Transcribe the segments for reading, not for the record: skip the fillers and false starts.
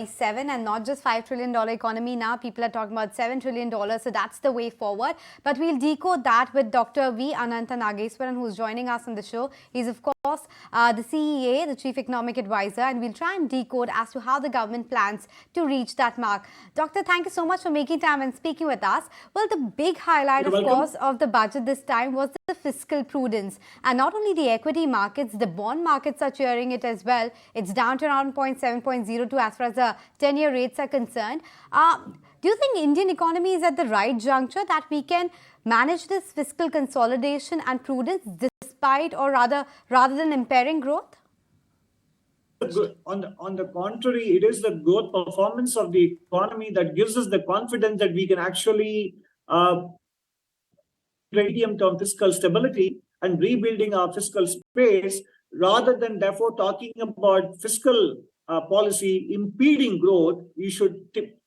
and not just $5 trillion economy now. People are talking about $7 trillion. So that's the way forward. But we'll decode that with Dr. V Anantha Nageswaran, who's joining us on the show. He's, of course, the CEA, the Chief Economic Advisor, and we'll try and decode as to how the government plans to reach that mark. Doctor, thank you so much for making time and speaking with us. Well, the big highlight, of course, of the budget this time was the fiscal prudence. And not only the equity markets, the bond markets are cheering it as well. It's down to around 0.702 as far as the 10-year rates are concerned. Do you think Indian economy is at the right juncture that we can manage this fiscal consolidation and prudence despite, or rather than impairing growth? On the contrary, it is the growth performance of the economy that gives us the confidence that we can actually medium-term fiscal stability and rebuilding our fiscal space, rather than therefore talking about fiscal policy impeding growth. You should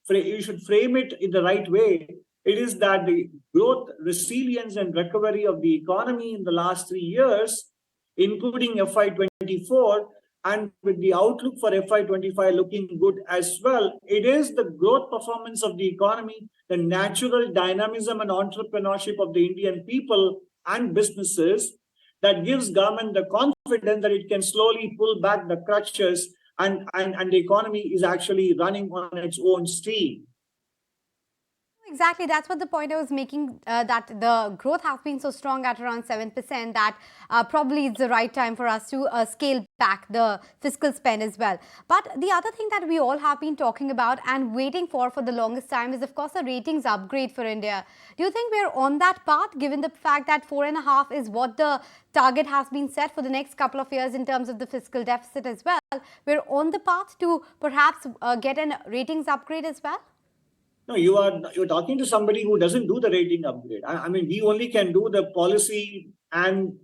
frame it in the right way. It is that the growth, resilience, and recovery of the economy in the last 3 years, including FY24, and with the outlook for FY25 looking good as well, it is the growth performance of the economy, the natural dynamism and entrepreneurship of the Indian people and businesses that gives government the confidence that it can slowly pull back the crutches and the economy is actually running on its own steam. Exactly, that's what the point I was making, that the growth has been so strong at around 7% that probably it's the right time for us to scale back the fiscal spend as well. But the other thing that we all have been talking about and waiting for the longest time is, of course, a ratings upgrade for India. Do you think we're on that path, given the fact that 4.5 is what the target has been set for the next couple of years in terms of the fiscal deficit as well? We're on the path to perhaps get a ratings upgrade as well? No, you're talking to somebody who doesn't do the rating upgrade. I mean, we only can do the policy and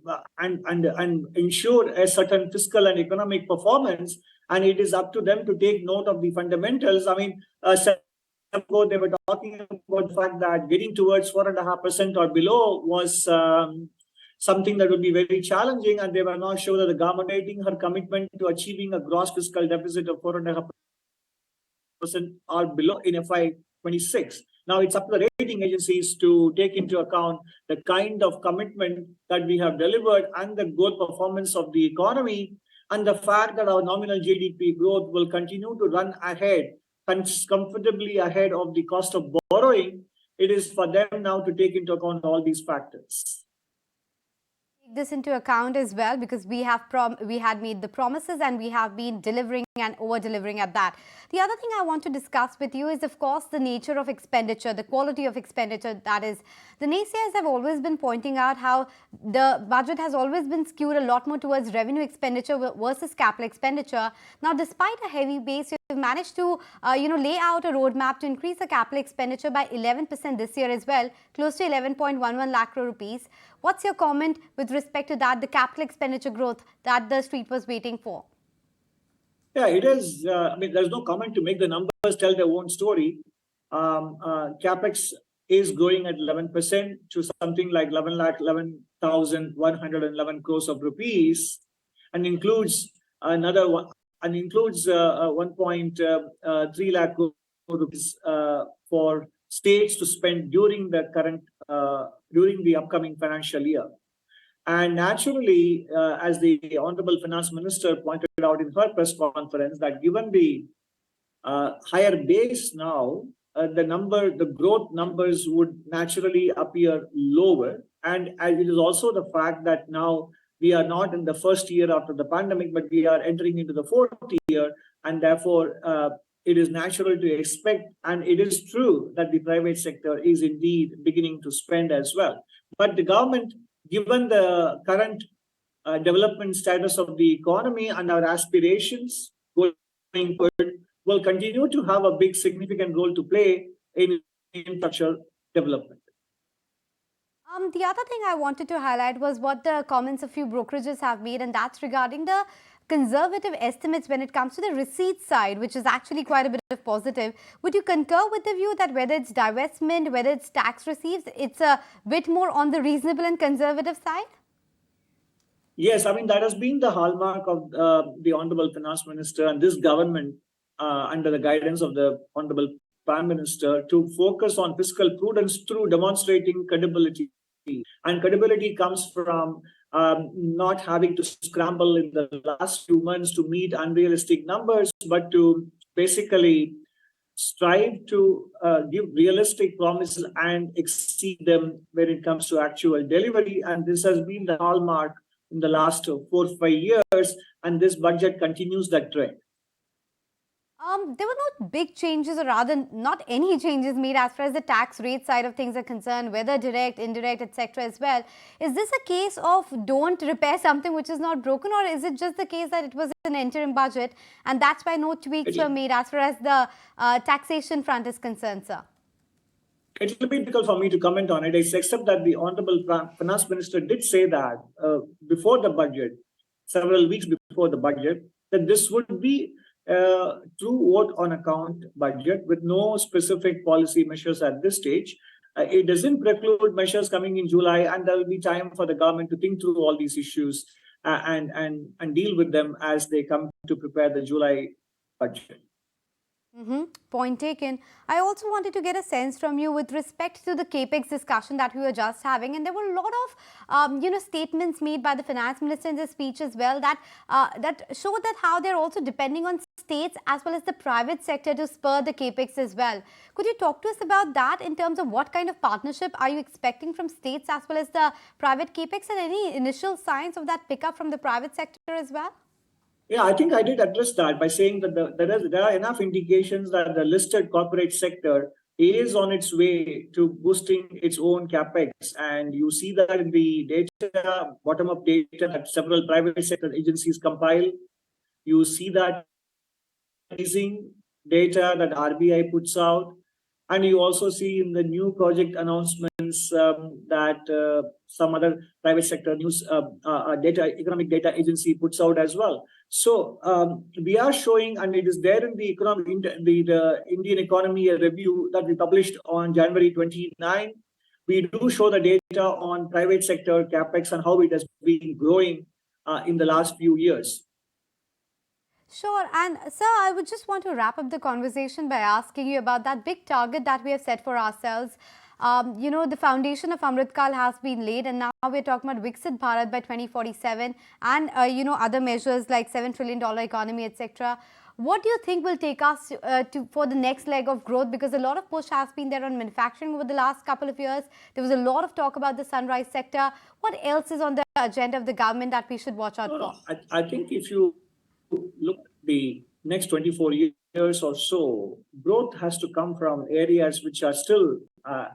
ensure a certain fiscal and economic performance, and it is up to them to take note of the fundamentals. I mean, ago they were talking about the fact that getting towards 4.5% or below was something that would be very challenging, and they were not sure that the government rating her commitment to achieving a gross fiscal deficit of 4.5% or below in FY26. Now it's up to the rating agencies to take into account the kind of commitment that we have delivered and the growth performance of the economy, and the fact that our nominal GDP growth will continue to run ahead, comfortably ahead of the cost of borrowing. It is for them now to take into account all these factors. This into account as well, because we had made the promises and we have been delivering and over-delivering at that. The other thing I want to discuss with you is, of course, the nature of expenditure, the quality of expenditure. That is, the naysayers have always been pointing out how the budget has always been skewed a lot more towards revenue expenditure versus capital expenditure. Now, despite a heavy base, you've managed to lay out a roadmap to increase the capital expenditure by 11% this year as well, close to 11.11 lakh crore rupees. What's your comment with respect to that, the capital expenditure growth that the street was waiting for? Yeah, it is. I mean, there's no comment to make. The numbers tell their own story. Capex is growing at 11% to something like 11,111 crores of rupees, and includes another one, and includes 1.3 lakh crore rupees for states to spend during the current during the upcoming financial year. And naturally, as the Honorable Finance Minister pointed out in her press conference, that given the higher base now, the growth numbers would naturally appear lower. And it is also the fact that now we are not in the first year after the pandemic, but we are entering into the fourth year, and therefore it is natural to expect, and it is true, that the private sector is indeed beginning to spend as well. But the government, given the current development status of the economy and our aspirations going forward, will continue to have a big significant role to play in infrastructure development. The other thing I wanted to highlight was what the comments a few brokerages have made, and that's regarding the conservative estimates when it comes to the receipt side, which is actually quite a bit of positive. Would you concur with the view that whether it's divestment, whether it's tax receipts, it's a bit more on the reasonable and conservative side? Yes, I mean, that has been the hallmark of the Honorable Finance Minister and this government under the guidance of the Honorable Prime Minister, to focus on fiscal prudence through demonstrating credibility. And credibility comes from not having to scramble in the last few months to meet unrealistic numbers, but to basically strive to give realistic promises and exceed them when it comes to actual delivery. And this has been the hallmark in the last 4 or 5 years, and this budget continues that trend. There were not big changes, or rather not any changes made as far as the tax rate side of things are concerned, whether direct, indirect, etc. as well. Is this a case of don't repair something which is not broken, or is it just the case that it was an interim budget and that's why no tweaks were made as far as the taxation front is concerned, sir? It will be difficult for me to comment on it, except that the Honorable Finance Minister did say that before the budget, several weeks before the budget, that this would be true vote on account budget with no specific policy measures at this stage. It doesn't preclude measures coming in July, and there will be time for the government to think through all these issues and deal with them as they come to prepare the July budget. Point taken. I also wanted to get a sense from you with respect to the capex discussion that we were just having, and there were a lot of statements made by the finance minister in his speech as well that that showed that how they're also depending on states as well as the private sector to spur the capex as well. Could you talk to us about that in terms of what kind of partnership are you expecting from states as well as the private capex, and any initial signs of that pickup from the private sector as well? Yeah, I think I did address that by saying that there are enough indications that the listed corporate sector is on its way to boosting its own capex. And you see that in the data, bottom-up data that several private sector agencies compile. You see that rising data that RBI puts out. And you also see in the new project announcements that some other private sector news economic data agency puts out as well. So we are showing, and it is there in the the Indian economy review that we published on January 29. We do show the data on private sector capex and how it has been growing in the last few years. Sure. And sir, I would just want to wrap up the conversation by asking you about that big target that we have set for ourselves. The foundation of Amritkal has been laid, and now we're talking about Viksit Bharat by 2047 and, other measures like $7 trillion economy, etc. What do you think will take us for the next leg of growth? Because a lot of push has been there on manufacturing over the last couple of years. There was a lot of talk about the sunrise sector. What else is on the agenda of the government that we should watch out for? I think if you look at the next 24 years or so, growth has to come from areas which are still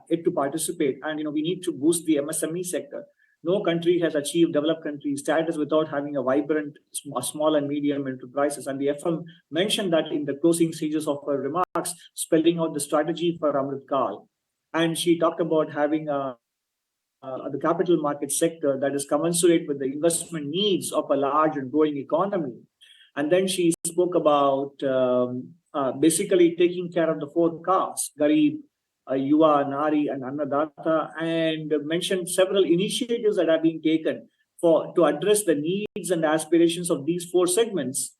yet to participate. And, we need to boost the MSME sector. No country has achieved developed country status without having a vibrant small and medium enterprises. And the FM mentioned that in the closing stages of her remarks, spelling out the strategy for Amritkal. And she talked about having the capital market sector that is commensurate with the investment needs of a large and growing economy. And then she spoke about basically taking care of the 4 castes, Garib, Yuva, Nari, and Annadata, and mentioned several initiatives that have been taken to address the needs and aspirations of these 4 segments.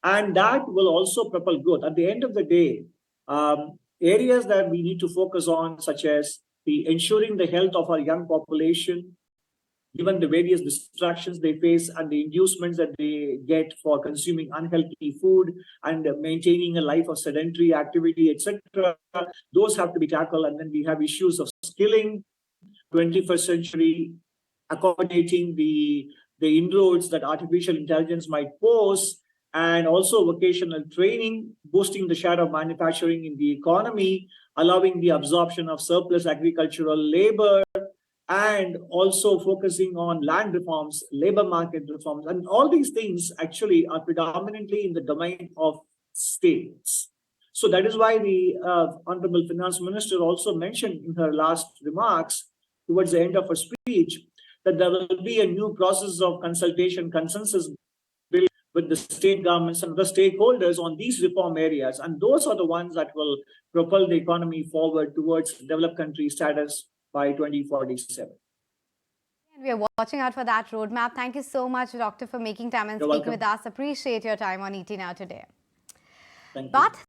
And that will also propel growth. At the end of the day, areas that we need to focus on, such as ensuring the health of our young population, given the various distractions they face and the inducements that they get for consuming unhealthy food and maintaining a life of sedentary activity, etc. Those have to be tackled. And then we have issues of skilling, 21st century, accommodating the inroads that artificial intelligence might pose, and also vocational training, boosting the share of manufacturing in the economy, allowing the absorption of surplus agricultural labor, and also focusing on land reforms, labor market reforms. And all these things actually are predominantly in the domain of states. So that is why the Honorable Finance Minister also mentioned in her last remarks towards the end of her speech that there will be a new process of consultation, consensus built with the state governments and the stakeholders on these reform areas. And those are the ones that will propel the economy forward towards developed country status by 2047. And we are watching out for that roadmap. Thank you so much, Doctor, for making time and speaking with us. Appreciate your time on ET Now today. Thank you. But